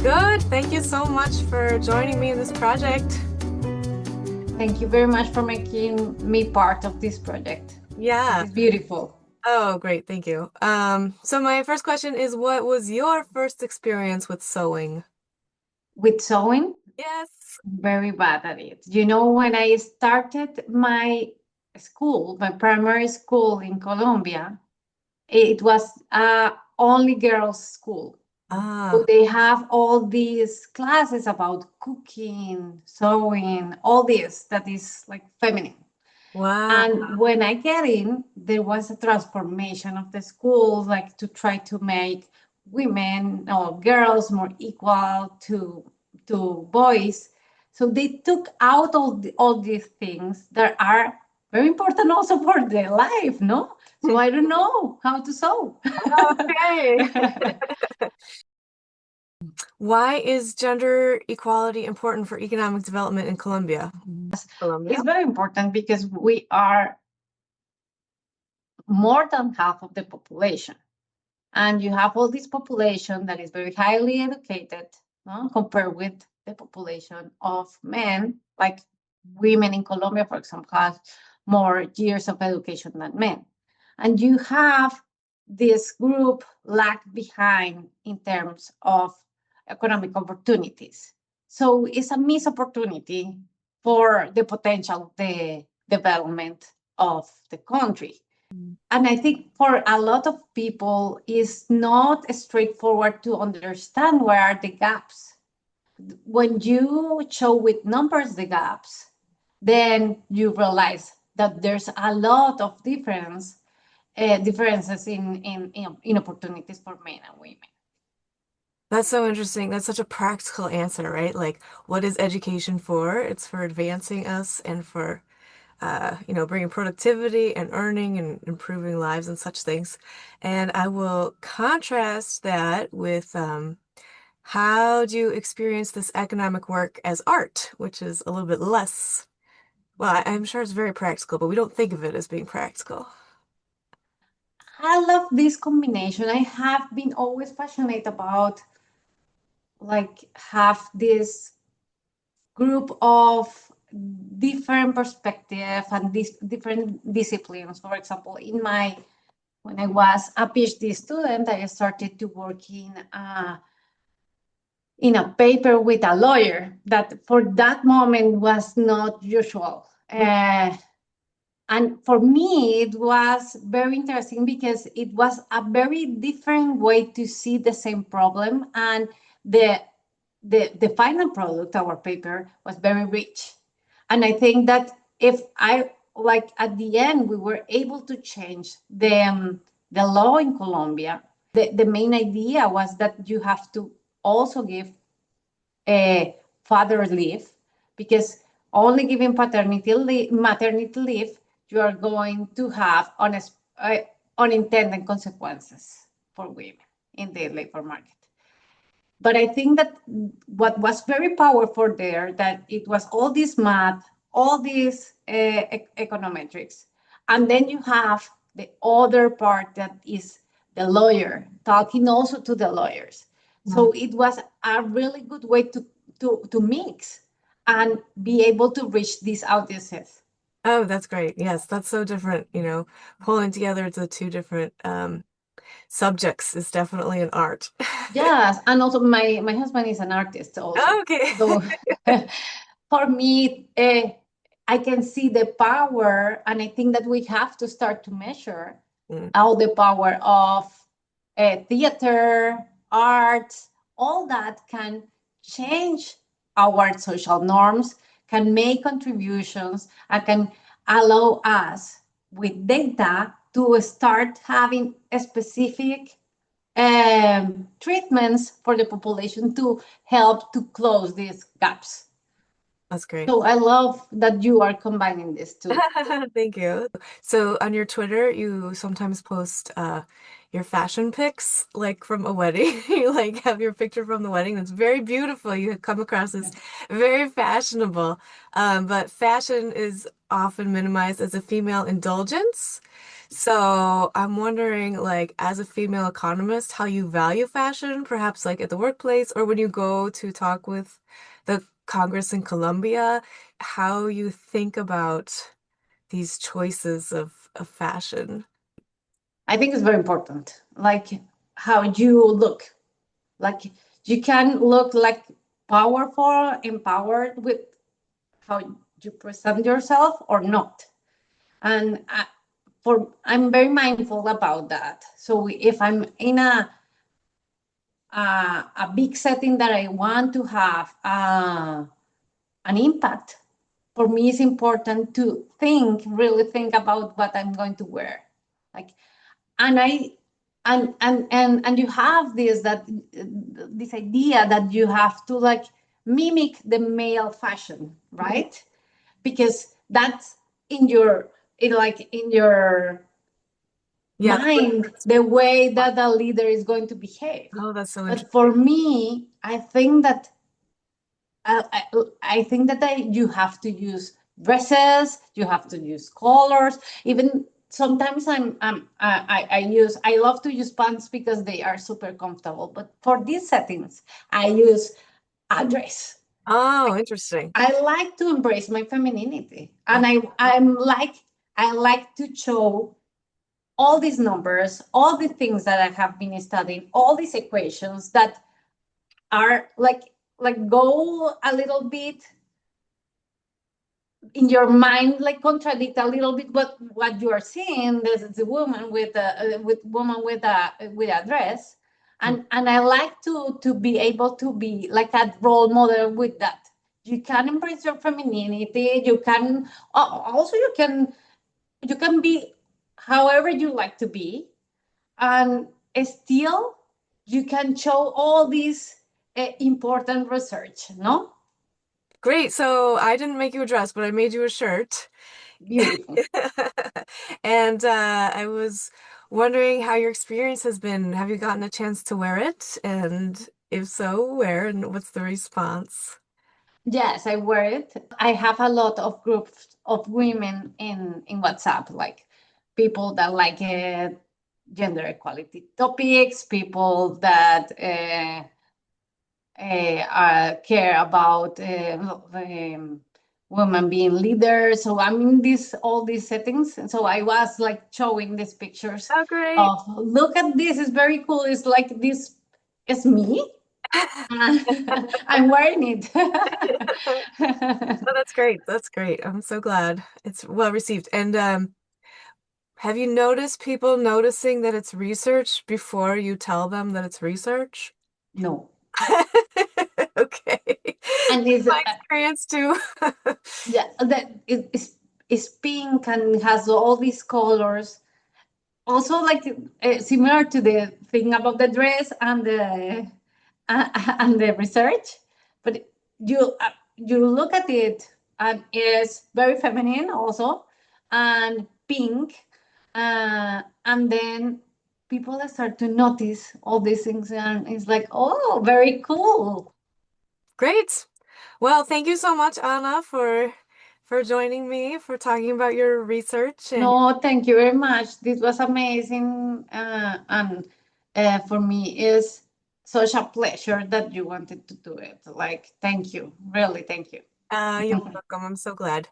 Good. Thank you so much for joining me in this project. Thank you very much for making me part of this project. This Yeah. is beautiful. Oh, great. Thank you. So my first question is, what was your first experience with sewing? With sewing, Yes. very bad at it. When I started my school, my primary school in Colombia, it was only girls' school. So Ah, they have all these classes about cooking, sewing, all this that is like feminine. wow. And when I get in, there was a transformation of the schools, like to try to make women or girls more equal to boys. So they took out all these things that are very important also for their life, no? So I don't know how to sew. Okay. Why is gender equality important for economic development in Colombia? It's Colombia? very important because we are more than half of the population. And you have all this population that is very highly educated, no? Compared with the population of men, like women in Colombia, for example, have more years of education than men. And you have this group lag behind in terms of economic opportunities. So it's a missed opportunity for the potential of the development of the country. And I think for a lot of people, it's not straightforward to understand where are the gaps. When you show with numbers the gaps, then you realize that there's a lot of differences in opportunities for men and women. That's so interesting. That's such a practical answer, right? Like, what is education for? It's for advancing us and for bringing productivity and earning and improving lives and such things. And I will contrast that with how do you experience this economic work as art, which is a little bit less, well, I'm sure it's very practical, but we don't think of it as being practical. I love this combination. I have been always passionate about like have this group of different perspective and these different disciplines. For example, when I was a PhD student, I started to work in a paper with a lawyer that for that moment was not usual. And for me, it was very interesting because it was a very different way to see the same problem. And the, the final product, our paper, was very rich. And I think that if I, like at the end, we were able to change the law in Colombia, the main idea was that you have to also give a father's leave because only giving maternity leave, you are going to have unintended consequences for women in the labor market. But I think that what was very powerful there, that it was all this math, all these econometrics, and then you have the other part that is the lawyer talking also to the lawyers. So it was a really good way to mix and be able to reach these audiences. Oh, that's great. Yes, that's so different, pulling together the two different subjects is definitely an art. Yes, and also my husband is an artist also. Okay. So for me, I can see the power, and I think that we have to start to measure Mm, all the power of theater, art, all that can change our social norms, can make contributions, and can allow us with data to start having a specific treatments for the population to help to close these gaps. that's great. So I love that you are combining these two. Thank you. So on your Twitter, you sometimes post your fashion pics, like from a wedding. You like have your picture from the wedding. That's very beautiful. You come across as very fashionable. But fashion is often minimized as a female indulgence. So I'm wondering, like, as a female economist, how you value fashion, perhaps like at the workplace or when you go to talk with the Congress in Colombia, how you think about these choices of fashion. I think it's very important, like how you look. Like you can look like powerful, empowered with how you present yourself or not. And I'm very mindful about that. So if I'm in a big setting that I want to have an impact, for me it's important to really think about what I'm going to wear. Like, and I and you have this idea that you have to like mimic the male fashion, Mhm. right? Because that's in your in your Yeah, that's what mind the way that the leader is going to behave. oh, that's so But for interesting. me, I think that I think that you have to use dresses, you have to use colors. Even sometimes I love to use pants because they are super comfortable. But for these settings, I use a dress. Oh, interesting. I like to embrace my femininity, Uh, and I like to show all these numbers, all the things that I have been studying, all these equations that are like go a little bit in your mind, like contradict a little bit what you are seeing. This is a woman with a dress, mm. and I like to be able to be like a role model with that. You can embrace your femininity. You can also you can be however you like to be, and still you can show all these important research. No, Great. So I didn't make you a dress, but I made you a shirt. beautiful. And I was wondering how your experience has been. Have you gotten a chance to wear it? And if so, where and what's the response? Yes, I wear it. I have a lot of groups of women in WhatsApp, like people that like gender equality topics, people that care about women being leaders. So I'm in this all these settings, and so I was like showing these pictures Oh, great. of look at this, it's very cool. It's like this is me. I'm wearing it. Oh, that's great. That's great. I'm so glad it's well received. And have you noticed people noticing that it's research before you tell them that it's research? No. Okay. And That's is my experience too. yeah, that is pink and has all these colors. Also, like similar to the thing about the dress and the research, but you look at it and it's very feminine also, and pink, and then people start to notice all these things, and it's like, oh, very cool. Great. Well, thank you so much, Anna, for joining me, for talking about your research and No, thank you very much. This was amazing. And for me, is such a pleasure that you wanted to do it. Like, thank you. Really, thank you. you're welcome. I'm so glad.